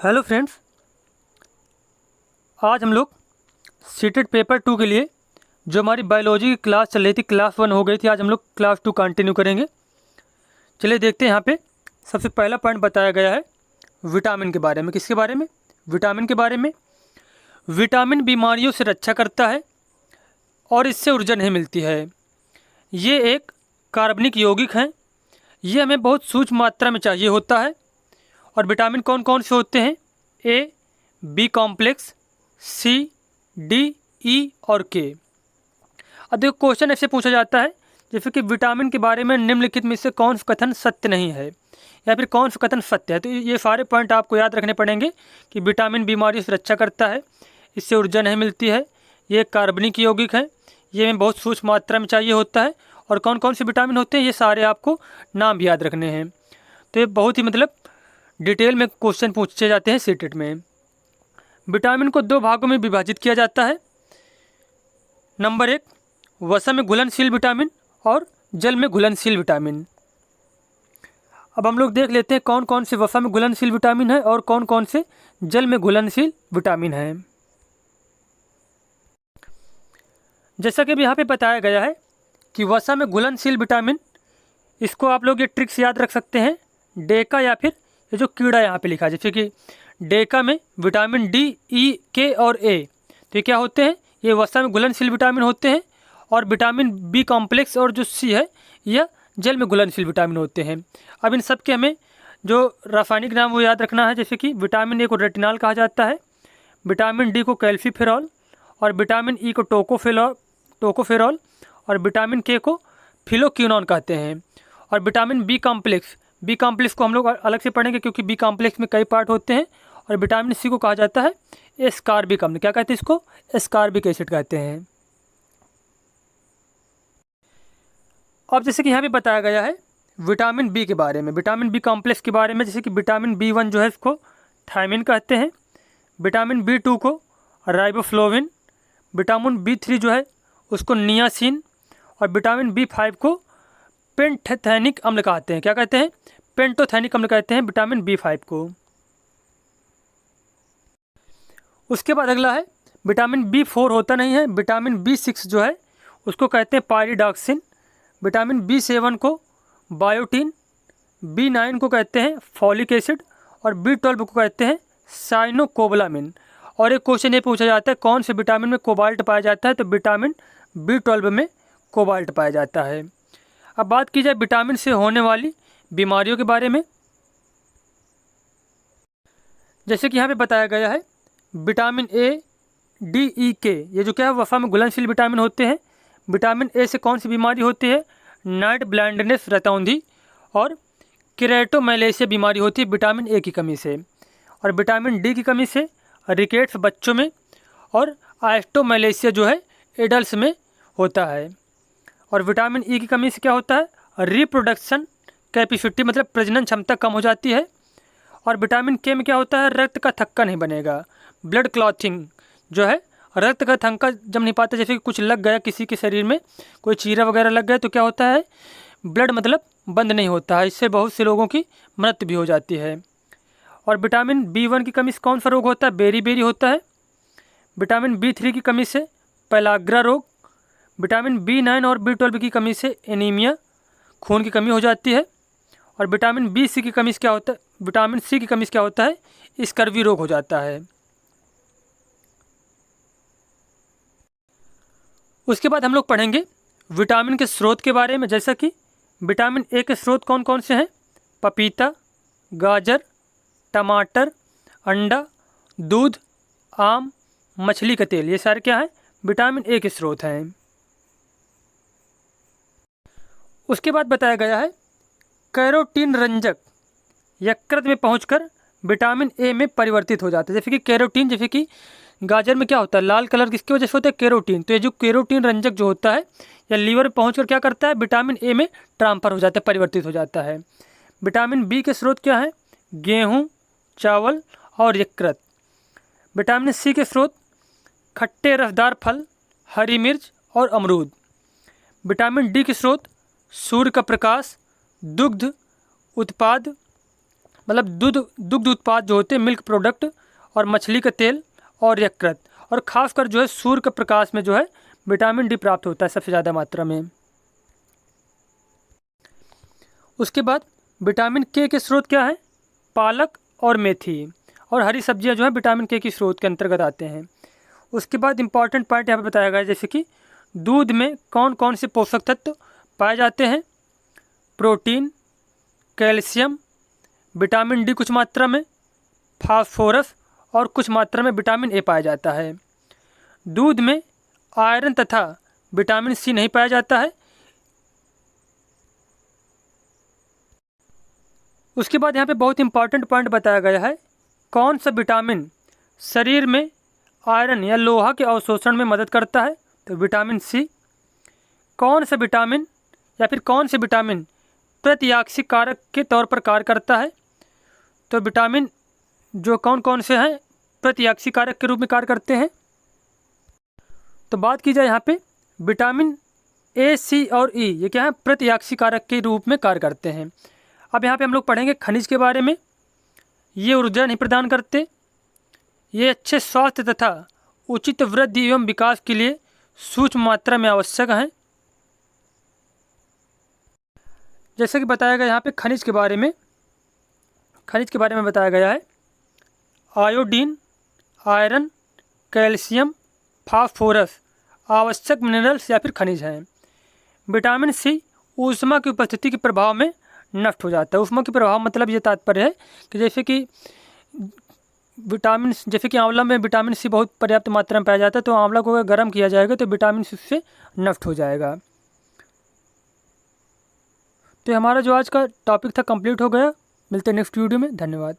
Hello friends, आज हम लोग सीटेट पेपर 2 के लिए जो हमारी बायोलॉजी की क्लास चल रही थी, क्लास 1 हो गई थी। आज हम लोग क्लास 2 कंटिन्यू करेंगे। चलिए देखते हैं। यहाँ पे सबसे पहला पॉइंट बताया गया है विटामिन के बारे में। किसके बारे में? विटामिन के बारे में। विटामिन बीमारियों से रक्षा करता है और इससे ऊर्जा नहीं मिलती है। ये एक कार्बनिक यौगिक हैं। ये हमें बहुत सूक्ष्म मात्रा में चाहिए होता है। और विटामिन कौन कौन से होते हैं? ए, बी कॉम्प्लेक्स, सी, डी, ई और के। अब देखो, क्वेश्चन ऐसे पूछा जाता है जैसे कि विटामिन के बारे में निम्नलिखित में से कौन सा कथन सत्य नहीं है या फिर कौन सा कथन सत्य है। तो ये सारे पॉइंट आपको याद रखने पड़ेंगे कि विटामिन बीमारियों से रक्षा करता है, इससे ऊर्जा नहीं मिलती है, ये कार्बनिक यौगिक है, ये हमें बहुत सूक्ष्म मात्रा में चाहिए होता है, और कौन कौन से विटामिन होते हैं ये सारे आपको नाम भी याद रखने हैं। तो ये बहुत ही डिटेल में क्वेश्चन पूछे जाते हैं सीटेट में। विटामिन को 2 भागों में विभाजित किया जाता है। नंबर 1, वसा में घुलनशील विटामिन और जल में घुलनशील विटामिन। अब हम लोग देख लेते हैं कौन कौन से वसा में घुलनशील विटामिन है और कौन कौन से जल में घुलनशील विटामिन है। जैसा कि अभी यहाँ पे बताया गया है कि वसा में घुलनशील विटामिन, इसको आप लोग ये ट्रिक्स याद रख सकते हैं। डेका या फिर ये जो कीड़ा यहाँ पे लिखा है, जैसे कि डेका में विटामिन डी, ई, के और ए, तो ये क्या होते हैं? ये वसा में घुलनशील विटामिन होते हैं। और विटामिन बी कॉम्प्लेक्स और जो सी है यह जल में घुलनशील विटामिन होते हैं। अब इन सब के हमें जो रासायनिक नाम वो याद रखना है। जैसे कि विटामिन ए को रेटिनॉल कहा जाता है, विटामिन डी को कैल्सीफेरॉल, और विटामिन ई को टोकोफेरॉल, और विटामिन के को फिलोक्विनोन कहते हैं। और विटामिन बी कॉम्प्लेक्स को हम लोग अलग से पढ़ेंगे क्योंकि बी कॉम्प्लेक्स में कई पार्ट होते हैं। और विटामिन सी को कहा जाता है एस्कॉर्बिक अम्ल। क्या कहते हैं इसको? एस्कॉर्बिक एसिड कहते हैं। अब जैसे कि यहाँ पे बताया गया है विटामिन बी के बारे में, विटामिन बी कॉम्प्लेक्स के बारे में। जैसे कि विटामिन B1 जो है इसको थायमिन कहते हैं, विटामिन B2 को राइबोफ्लोविन, विटामिन B3 जो है उसको नियासिन, और विटामिन B5 को पेंटोथेनिक अम्ल कहते हैं। क्या कहते हैं? पेंटोथेनिक अम्ल कहते हैं विटामिन B5 को। उसके बाद अगला है विटामिन B4 होता नहीं है, विटामिन B6 जो है उसको कहते हैं पायरिडॉक्सिन, विटामिन B7 को बायोटीन, B9 को कहते हैं फॉलिक एसिड, और B12 को कहते हैं साइनोकोबालामिन। और एक क्वेश्चन ये पूछा जाता है कौन से विटामिन में कोबाल्ट पाया जाता है? तो विटामिन B12 में कोबाल्ट पाया जाता है। अब बात की जाए विटामिन से होने वाली बीमारियों के बारे में। जैसे कि यहाँ पे बताया गया है विटामिन ए, डी, ई, के, ये जो क्या है वफा में घुलनशील विटामिन होते हैं। विटामिन ए से कौन सी बीमारी होती है? नाइट ब्लाइंडनेस, रतौंधी, और केरेटोमैलेशिया बीमारी होती है विटामिन ए की कमी से। और विटामिन डी की कमी से रिकेट्स बच्चों में, और आस्ट्रोमैलेशिया जो है एडल्ट्स में होता है। और विटामिन ई की कमी से क्या होता है? रिप्रोडक्शन कैपेसिटी, मतलब प्रजनन क्षमता कम हो जाती है। और विटामिन के में क्या होता है? रक्त का थक्का नहीं बनेगा, ब्लड क्लॉथिंग जो है, रक्त का थक्का जम नहीं पाता। जैसे कि कुछ लग गया किसी के शरीर में, कोई चीरा वगैरह लग गया तो क्या होता है? ब्लड बंद नहीं होता है, इससे बहुत से लोगों की मृत्यु भी हो जाती है। और विटामिन B1 की कमी से कौन सा रोग होता है? बेरी होता है। विटामिन B3 की कमी से पेलाग्रा रोग, विटामिन B9 और B12 की कमी से एनीमिया, खून की कमी हो जाती है। और विटामिन B6 की कमी से क्या होता है? विटामिन सी की कमी से क्या होता है? स्कर्वी रोग हो जाता है। उसके बाद हम लोग पढ़ेंगे विटामिन के स्रोत के बारे में। जैसा कि विटामिन ए के स्रोत कौन कौन से हैं? पपीता, गाजर, टमाटर, अंडा, दूध, आम, मछली का तेल, ये सारे क्या हैं? विटामिन ए के स्रोत हैं। उसके बाद बताया गया है कैरोटीन रंजक यकृत में पहुंचकर विटामिन ए में परिवर्तित हो जाता है। जैसे कि कैरोटीन, जैसे कि गाजर में क्या होता है? लाल कलर किसकी वजह से होता है? कैरोटीन। तो ये जो कैरोटीन रंजक जो होता है या लीवर में पहुंचकर क्या करता है? विटामिन ए में ट्रांसफर हो जाता है, परिवर्तित हो जाता है। विटामिन बी के स्रोत क्या है? गेहूँ, चावल और यकृत। विटामिन सी के स्रोत खट्टे रसदार फल, हरी मिर्च और अमरूद। विटामिन डी के स्रोत सूर्य का प्रकाश, दुग्ध उत्पाद, मतलब दुग्ध उत्पाद जो होते हैं, मिल्क प्रोडक्ट, और मछली का तेल और यकृत, और ख़ासकर जो है सूर्य के प्रकाश में जो है विटामिन डी प्राप्त होता है सबसे ज़्यादा मात्रा में। उसके बाद विटामिन के स्रोत क्या है? पालक और मेथी और हरी सब्जियां जो है विटामिन के की स्रोत के अंतर्गत आते हैं। उसके बाद इंपॉर्टेंट पॉइंट यहाँ पे बताया गया है, जैसे कि दूध में कौन कौन से पोषक तत्व पाए जाते हैं? प्रोटीन, कैल्शियम, विटामिन डी कुछ मात्रा में, फास्फोरस और कुछ मात्रा में विटामिन ए पाया जाता है। दूध में आयरन तथा विटामिन सी नहीं पाया जाता है। उसके बाद यहाँ पे बहुत इंपॉर्टेंट पॉइंट बताया गया है, कौन सा विटामिन शरीर में आयरन या लोहा के अवशोषण में मदद करता है? तो विटामिन सी। कौन सा विटामिन या फिर कौन से विटामिन प्रतियाक्षी कारक के तौर पर कार्य करता है? तो विटामिन जो कौन कौन से हैं प्रतियाक्षी कारक के रूप में कार्य करते हैं? तो बात की जाए यहाँ पे विटामिन ए, सी और ई, ये क्या है? प्रतियाक्षी कारक के रूप में कार्य करते हैं। अब यहाँ पे हम लोग पढ़ेंगे खनिज के बारे में। ये ऊर्जा नहीं प्रदान करते, ये अच्छे स्वास्थ्य तथा उचित वृद्धि एवं विकास के लिए सूक्ष्म मात्रा में आवश्यक हैं। जैसे कि बताया गया यहाँ पे खनिज के बारे में बताया गया है, आयोडीन, आयरन, कैल्शियम, फास्फोरस आवश्यक मिनरल्स या फिर खनिज हैं। विटामिन सी ऊष्मा की उपस्थिति के प्रभाव में नष्ट हो जाता है। ऊष्मा के प्रभाव मतलब ये तात्पर्य है कि जैसे कि आंवला में विटामिन सी बहुत पर्याप्त मात्रा में पाया जाता है, तो आंवला को अगर गर्म किया जाएगा तो विटामिन सी उससे नष्ट हो जाएगा। तो हमारा जो आज का टॉपिक था कंप्लीट हो गया। मिलते हैं नेक्स्ट वीडियो में। धन्यवाद।